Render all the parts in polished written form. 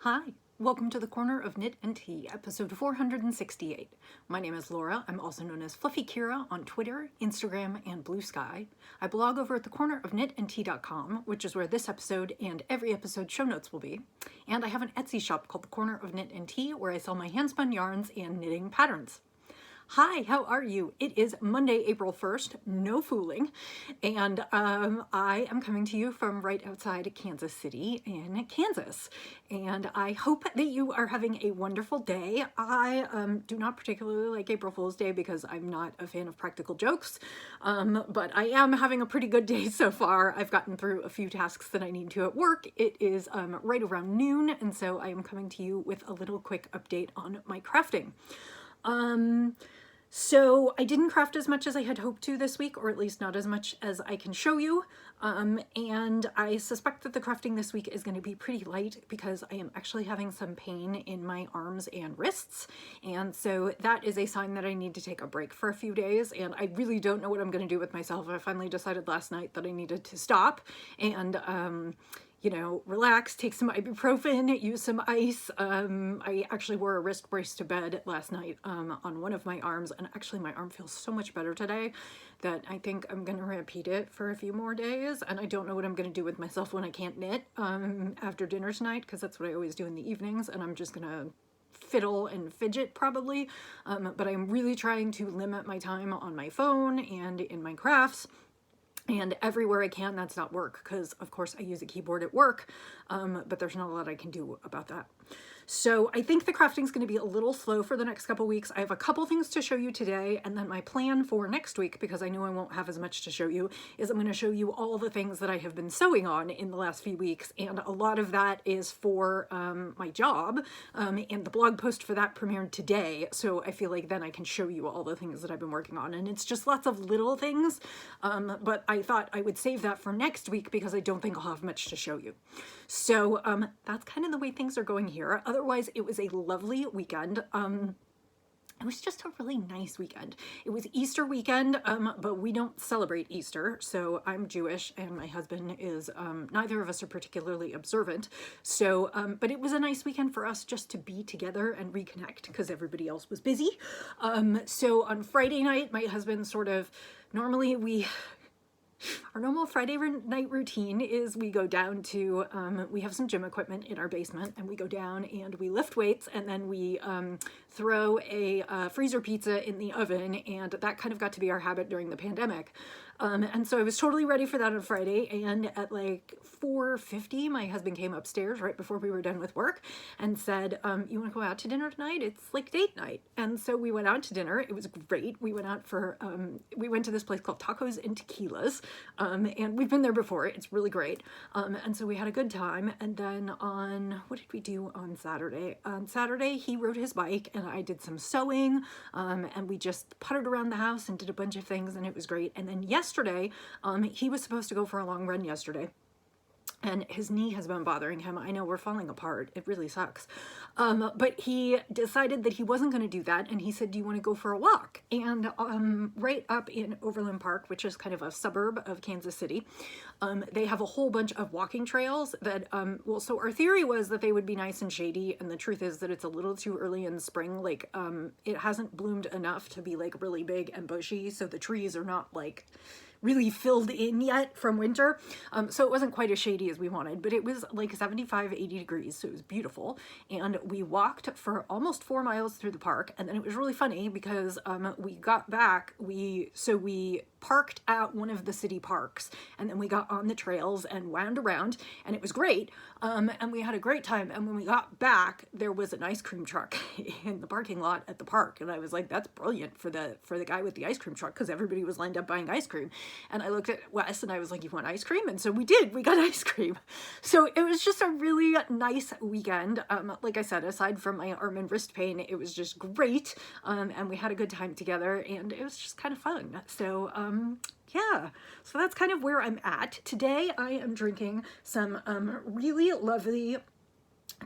Hi, welcome to the Corner of Knit and Tea, episode 468. My name is Laura. I'm also known as Fluffy Kira on Twitter, Instagram, and Blue Sky. I blog over at thecornerofknitandtea.com, which is where this episode and every episode show notes will be. And I have an Etsy shop called The Corner of Knit and Tea, where I sell my handspun yarns and knitting patterns. Hi, how are you? It is Monday, April 1st, no fooling, and I am coming to you from right outside Kansas City in Kansas, and I hope that you are having a wonderful day. I do not particularly like April Fool's Day because I'm not a fan of practical jokes, but I am having a pretty good day so far. I've gotten through a few tasks that I need to at work. It is right around noon, and so I am coming to you with a little quick update on my crafting. So I didn't craft as much as I had hoped to this week, or at least not as much as I can show you. And I suspect that the crafting this week is going to be pretty light because I am actually having some pain in my arms and wrists. And so that is a sign that I need to take a break for a few days. And I really don't know what I'm going to do with myself. I finally decided last night that I needed to stop and, relax, take some ibuprofen, use some ice. I actually wore a wrist brace to bed last night on one of my arms, and actually my arm feels so much better today that I think I'm going to repeat it for a few more days, and I don't know what I'm going to do with myself when I can't knit after dinner tonight, because that's what I always do in the evenings, and I'm just going to fiddle and fidget probably, but I'm really trying to limit my time on my phone and in my crafts. And everywhere I can, that's not work, because of course I use a keyboard at work, but there's not a lot I can do about that. So I think the crafting is going to be a little slow for the next couple weeks. I have a couple things to show you today, and then my plan for next week, because I know I won't have as much to show you, is I'm going to show you all the things that I have been sewing on in the last few weeks, and a lot of that is for my job, and the blog post for that premiered today, so I feel like then I can show you all the things that I've been working on, and it's just lots of little things, but I thought I would save that for next week because I don't think I'll have much to show you. So that's kind of the way things are going here. Otherwise, it was a lovely weekend. It was just a really nice weekend. It was Easter weekend, but we don't celebrate Easter, so I'm Jewish and my husband is, neither of us are particularly observant. So, but it was a nice weekend for us just to be together and reconnect because everybody else was busy. So on Friday night, my husband normally our normal Friday night routine is we go down to, we have some gym equipment in our basement, and we go down and we lift weights, and then we throw a freezer pizza in the oven, and that kind of got to be our habit during the pandemic. And so I was totally ready for that on Friday, and at like 4:50, my husband came upstairs right before we were done with work and said, you want to go out to dinner tonight? It's like date night. And so we went out to dinner. It was great. We went out we went to this place called Tacos and Tequilas, and we've been there before. It's really great. And so we had a good time. And then what did we do on Saturday? On Saturday, he rode his bike and I did some sewing, and we just puttered around the house and did a bunch of things, and it was great. And then yesterday, he was supposed to go for a long run yesterday, and his knee has been bothering him. I know, we're falling apart. It really sucks. But he decided that he wasn't going to do that, and he said, do you want to go for a walk? And right up in Overland Park, which is kind of a suburb of Kansas City, they have a whole bunch of walking trails that, so our theory was that they would be nice and shady, and the truth is that it's a little too early in the spring. Like, it hasn't bloomed enough to be like really big and bushy, so the trees are not like really filled in yet from winter. So it wasn't quite as shady as we wanted, but it was like 75, 80 degrees, so it was beautiful. And we walked for almost 4 miles through the park, and then it was really funny because we got back, we parked at one of the city parks, and then we got on the trails and wound around, and it was great, and we had a great time. And when we got back, there was an ice cream truck in the parking lot at the park, and I was like, that's brilliant for the guy with the ice cream truck, because everybody was lined up buying ice cream. And I looked at Wes and I was like, you want ice cream? And so we did. We got ice cream. So it was just a really nice weekend. Like I said, aside from my arm and wrist pain, it was just great. And we had a good time together, and it was just kind of fun. So yeah, so that's kind of where I'm at. Today I am drinking some really lovely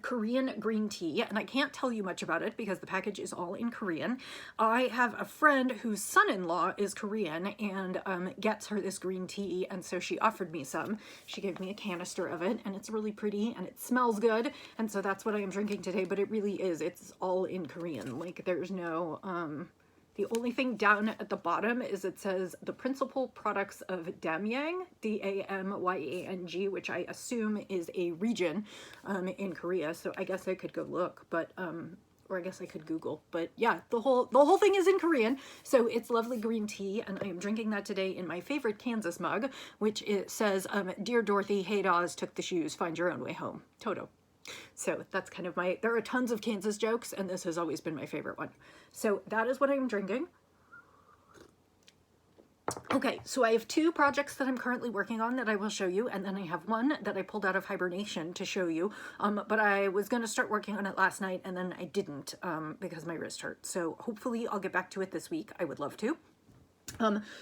Korean green tea, and I can't tell you much about it because the package is all in Korean. I have a friend whose son-in-law is Korean and gets her this green tea, and so she offered me some. She gave me a canister of it, and it's really pretty and it smells good, and so that's what I am drinking today. But it really is, it's all in Korean. Like, there's no the only thing down at the bottom is it says the principal products of Damyang, Damyang, which I assume is a region in Korea. So I guess I could go look, but or I guess I could Google. But yeah, the whole thing is in Korean. So it's lovely green tea, and I am drinking that today in my favorite Kansas mug, which it says, "Dear Dorothy, hey Dawes, took the shoes, find your own way home. Toto." So that's kind of my, there are tons of Kansas jokes, and this has always been my favorite one. So that is what I'm drinking. Okay, so I have 2 projects that I'm currently working on that I will show you, and then I have one that I pulled out of hibernation to show you, but I was going to start working on it last night, and then I didn't because my wrist hurt. So hopefully I'll get back to it this week. I would love to.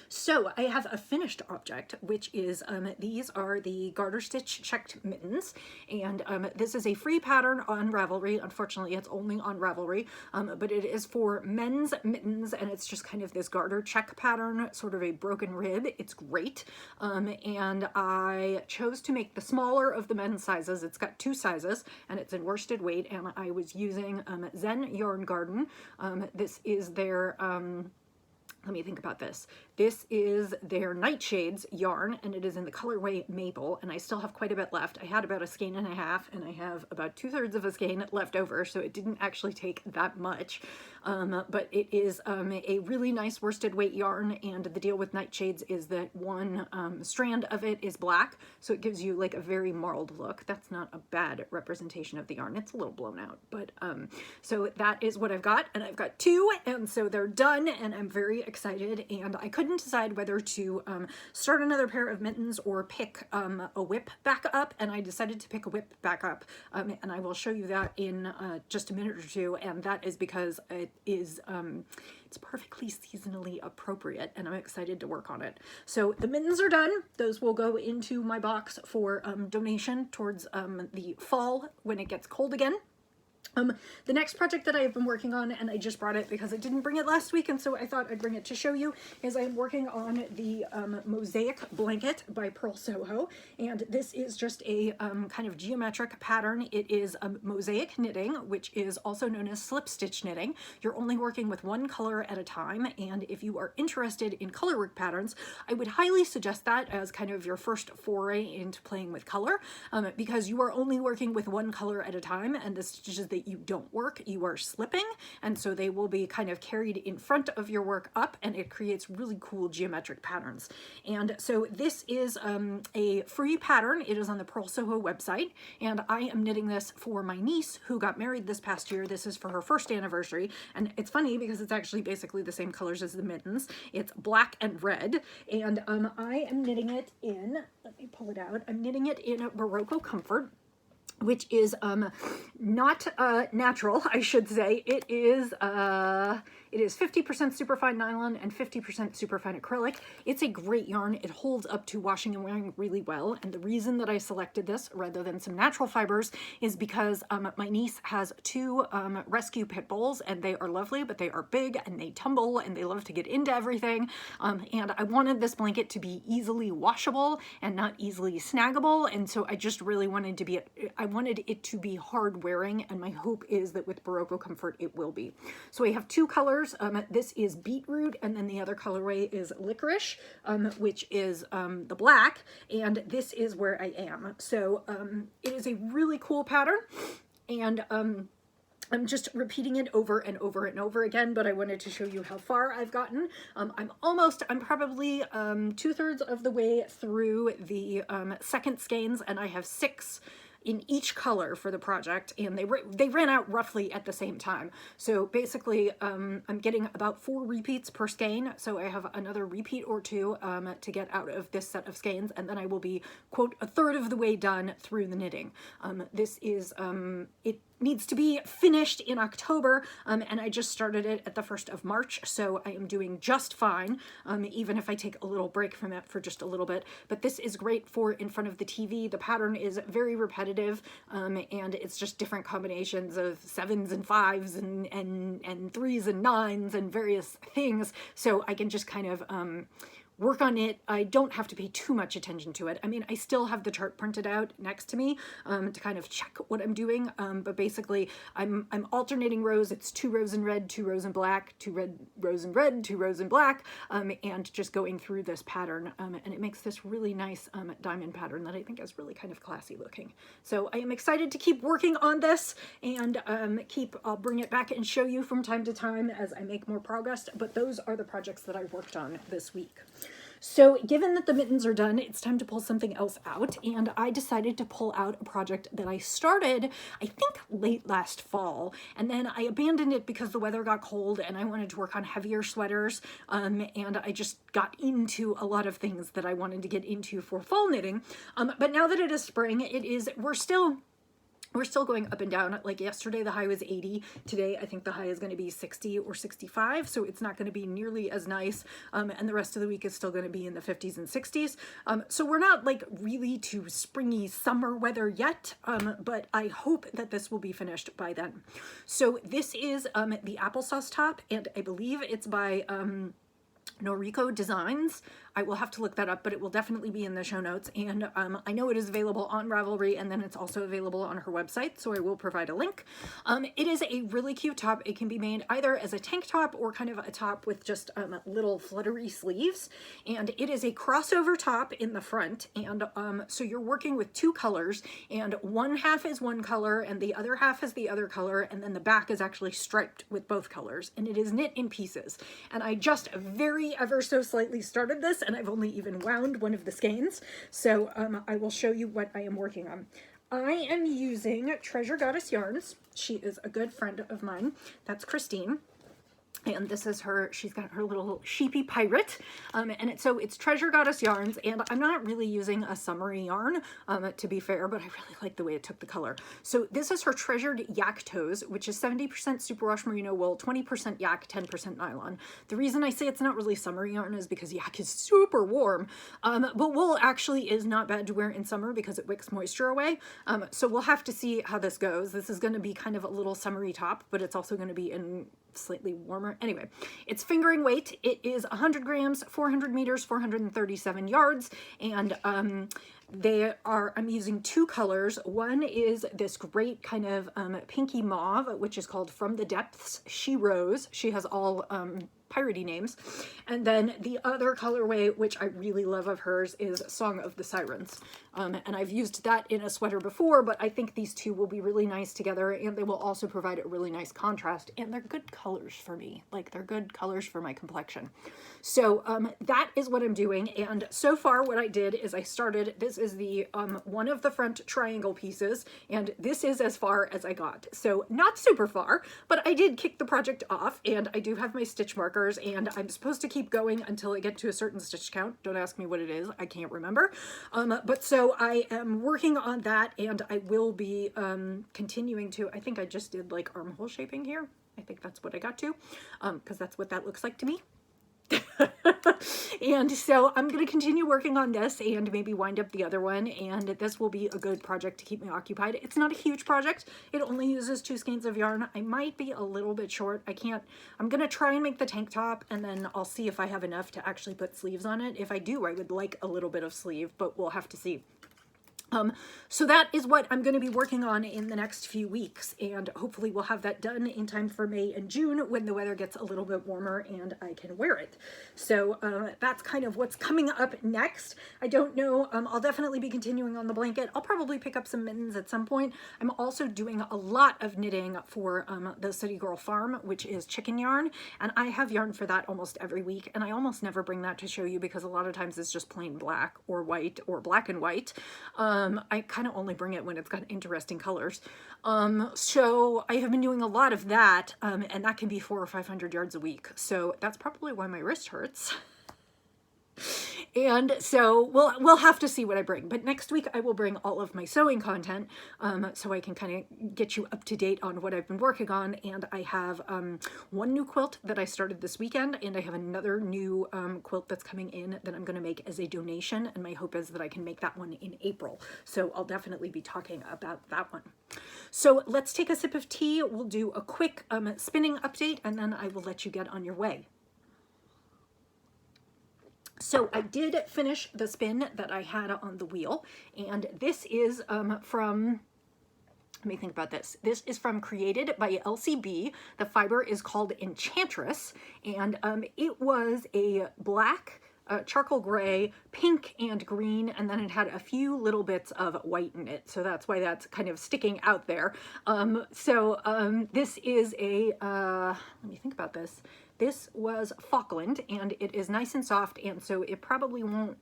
So I have a finished object, which is, these are the garter stitch checked mittens, and this is a free pattern on Ravelry. Unfortunately, it's only on Ravelry, but it is for men's mittens, and it's just kind of this garter check pattern, sort of a broken rib. It's great, and I chose to make the smaller of the men's sizes. It's got 2 sizes, and it's in worsted weight, and I was using Zen Yarn Garden. This is their let me think about this. This is their Nightshades yarn, and it is in the colorway Maple, and I still have quite a bit left. I had about a skein and a half, and I have about 2/3 of a skein left over, so it didn't actually take that much. But it is a really nice worsted weight yarn, and the deal with Nightshades is that one strand of it is black, so it gives you like a very marled look. That's not a bad representation of the yarn. It's a little blown out, but so that is what I've got, and I've got 2, and so they're done, and I'm very excited, and I couldn't decide whether to start another pair of mittens or pick a whip back up, and I decided to pick a whip back up, and I will show you that in just a minute or two, and that is because it is it's perfectly seasonally appropriate, and I'm excited to work on it. So the mittens are done. Those will go into my box for donation towards the fall when it gets cold again. The next project that I have been working on, and I just brought it because I didn't bring it last week, and so I thought I'd bring it to show you, is I'm working on the Mosaic Blanket by Purl Soho, and this is just a kind of geometric pattern. It is mosaic knitting, which is also known as slip stitch knitting. You're only working with one color at a time, and if you are interested in colorwork patterns, I would highly suggest that as kind of your first foray into playing with color, because you are only working with one color at a time, and the stitches that you don't work, you are slipping, and so they will be kind of carried in front of your work up, and it creates really cool geometric patterns. And so this is a free pattern. It is on the Purl Soho website, and I am knitting this for my niece who got married this past year. This is for her first anniversary, and it's funny because it's actually basically the same colors as the mittens. It's black and red, and I am knitting it in, let me pull it out, I'm knitting it in Barocco Comfort, which is not natural, I should say. It is 50% superfine nylon and 50% superfine acrylic. It's a great yarn. It holds up to washing and wearing really well. And the reason that I selected this rather than some natural fibers is because my niece has 2 rescue pit bulls, and they are lovely, but they are big and they tumble and they love to get into everything. And I wanted this blanket to be easily washable and not easily snaggable. And so I just really wanted to be, I wanted it to be hard wearing, and my hope is that with Barocco Comfort it will be. So I have 2 colors. This is beetroot, and then the other colorway is licorice, which is the black, and this is where I am. So it is a really cool pattern, and I'm just repeating it over and over and over again, but I wanted to show you how far I've gotten. I'm probably 2/3 of the way through the second skeins, and I have 6 in each color for the project, and they ran out roughly at the same time. So basically, I'm getting about 4 repeats per skein, so I have another repeat or 2 to get out of this set of skeins, and then I will be, quote, 1/3 of the way done through the knitting. This is, needs to be finished in October, and I just started it at the 1st of March, so I am doing just fine, even if I take a little break from it for just a little bit. But this is great for in front of the TV. The pattern is very repetitive, and it's just different combinations of 7s and 5s and 3s and 9s and various things, so I can just kind of work on it. I don't have to pay too much attention to it. I mean, I still have the chart printed out next to me to kind of check what I'm doing, but basically I'm alternating rows. It's 2 rows in red, 2 rows in black, 2 rows in red, 2 rows in black, and just going through this pattern, and it makes this really nice diamond pattern that I think is really kind of classy looking. So I am excited to keep working on this, and I'll bring it back and show you from time to time as I make more progress, but those are the projects that I worked on this week. So given that the mittens are done, it's time to pull something else out, and I decided to pull out a project that I started, I think, late last fall, and then I abandoned it because the weather got cold and I wanted to work on heavier sweaters, and I just got into a lot of things that I wanted to get into for fall knitting, but now that it is spring, we're still going up and down. Like yesterday, the high was 80. Today, I think the high is going to be 60 or 65. So it's not going to be nearly as nice. And the rest of the week is still going to be in the 50s and 60s. So we're not like really to springy summer weather yet. But I hope that this will be finished by then. So this is the applesauce top, and I believe it's by Noriko Designs. I will have to look that up, but it will definitely be in the show notes. And I know it is available on Ravelry, and then it's also available on her website, so I will provide a link. It is a really cute top. It can be made either as a tank top or kind of a top with just little fluttery sleeves. And it is a crossover top in the front. And so you're working with 2 colors, and one half is one color and the other half is the other color. And then the back is actually striped with both colors, and it is knit in pieces. And I just very ever so slightly started this, and I've only even wound one of the skeins, so I will show you what I am working on. I am using Treasure Goddess yarns. She is a good friend of mine. That's Christine. And this is her, she's got her little sheepy pirate, and so it's Treasure Goddess yarns, and I'm not really using a summery yarn, to be fair, but I really like the way it took the color. So this is her Treasured Yak Toes, which is 70% superwash merino wool, 20% yak, 10% nylon. The reason I say it's not really summery yarn is because yak is super warm, but wool actually is not bad to wear in summer because it wicks moisture away. So we'll have to see how this goes. This is going to be kind of a little summery top, but it's also going to be in slightly warmer. Anyway, it's fingering weight. It is 100 grams, 400 meters, 437 yards, and I'm using 2 colors. One is this great kind of pinky mauve, which is called From the Depths She Rose. She has all piratey names. And then the other colorway, which I really love of hers, is Song of the Sirens. And I've used that in a sweater before, but I think these two will be really nice together, and they will also provide a really nice contrast, and they're good colors for me. Like, they're good colors for my complexion. So that is what I'm doing, and so far what I did is I started, this is the one of the front triangle pieces, and this is as far as I got. So not super far, but I did kick the project off, and I do have my stitch markers, and I'm supposed to keep going until I get to a certain stitch count. Don't ask me what it is, I can't remember. But so I am working on that, and I will be continuing to, I think I just did like armhole shaping here. I think that's what I got to, because that's what that looks like to me. And so I'm going to continue working on this and maybe wind up the other one, and this will be a good project to keep me occupied. It's not a huge project. It only uses 2 skeins of yarn. I might be a little bit short. I'm going to try and make the tank top, and then I'll see if I have enough to actually put sleeves on it. If I do, I would like a little bit of sleeve, but we'll have to see. So that is what I'm going to be working on in the next few weeks, and hopefully we'll have that done in time for May and June when the weather gets a little bit warmer and I can wear it. So that's kind of what's coming up next. I don't know. I'll definitely be continuing on the blanket. I'll probably pick up some mittens at some point. I'm also doing a lot of knitting for the City Girl Farm, which is chicken yarn, and I have yarn for that almost every week, and I almost never bring that to show you because a lot of times it's just plain black or white or black and white. I kind of only bring it when it's got interesting colors. So I have been doing a lot of that, and that can be 400 or 500 yards a week. So that's probably why my wrist hurts. And so we'll have to see what I bring. But next week I will bring all of my sewing content, so I can kind of get you up to date on what I've been working on. And I have one new quilt that I started this weekend, and I have another new quilt that's coming in that I'm going to make as a donation. And my hope is that I can make that one in April. So I'll definitely be talking about that one. So let's take a sip of tea. We'll do a quick spinning update, and then I will let you get on your way. So I did finish the spin that I had on the wheel, and this is from, let me think about this. This is from Created by LCB. The fiber is called Enchantress, and it was a black, charcoal gray, pink, and green, and then it had a few little bits of white in it, so that's why that's kind of sticking out there. This is a, let me think about this. This was Falkland, and it is nice and soft, and so it probably won't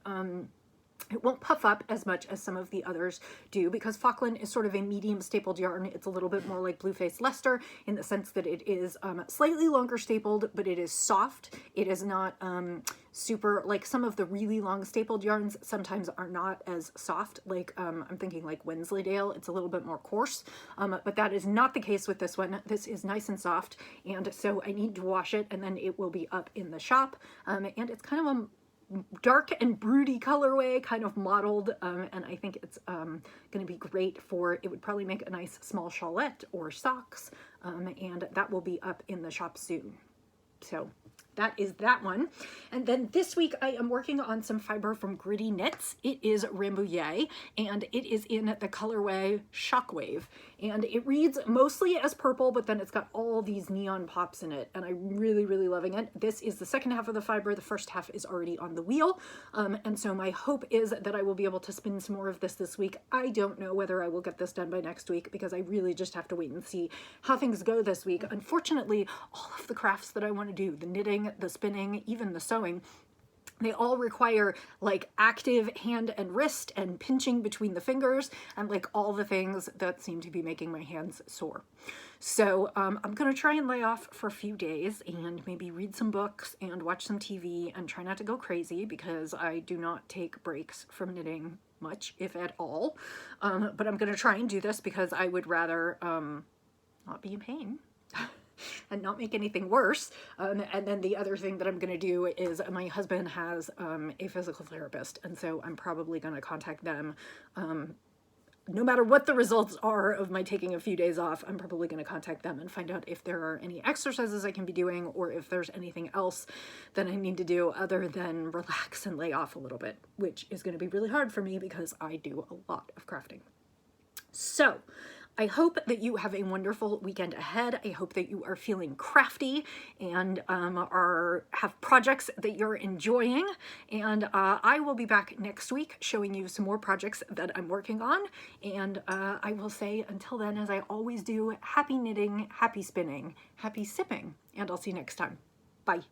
puff up as much as some of the others do, because Falkland is sort of a medium stapled yarn. It's a little bit more like Blueface Leicester in the sense that it is slightly longer stapled, but it is soft. It is not super, like some of the really long stapled yarns sometimes are not as soft, like I'm thinking like Wensleydale. It's a little bit more coarse, but that is not the case with this one. This is nice and soft, and so I need to wash it, and then it will be up in the shop, and it's kind of a dark and broody colorway, kind of modeled, and I think it's going to be great for, it would probably make a nice small shawlette or socks, and that will be up in the shop soon. So that is that one. And then this week I am working on some fiber from Gritty Knits. It is Rambouillet, and it is in the colorway Shockwave. And it reads mostly as purple, but then it's got all these neon pops in it, and I'm really, really loving it. This is the second half of the fiber. The first half is already on the wheel, and so my hope is that I will be able to spin some more of this week. I don't know whether I will get this done by next week, because I really just have to wait and see how things go this week. Unfortunately, all of the crafts that I want to do, the knitting, the spinning, even the sewing, they all require like active hand and wrist and pinching between the fingers and like all the things that seem to be making my hands sore. So I'm gonna try and lay off for a few days and maybe read some books and watch some TV and try not to go crazy, because I do not take breaks from knitting much, if at all. But I'm gonna try and do this because I would rather not be in pain and not make anything worse. And then the other thing that I'm going to do is my husband has a physical therapist, and so I'm probably going to contact them. No matter what the results are of my taking a few days off, I'm probably going to contact them and find out if there are any exercises I can be doing, or if there's anything else that I need to do other than relax and lay off a little bit, which is going to be really hard for me because I do a lot of crafting. So I hope that you have a wonderful weekend ahead. I hope that you are feeling crafty and have projects that you're enjoying. And I will be back next week showing you some more projects that I'm working on. And I will say until then, as I always do, happy knitting, happy spinning, happy sipping, and I'll see you next time. Bye.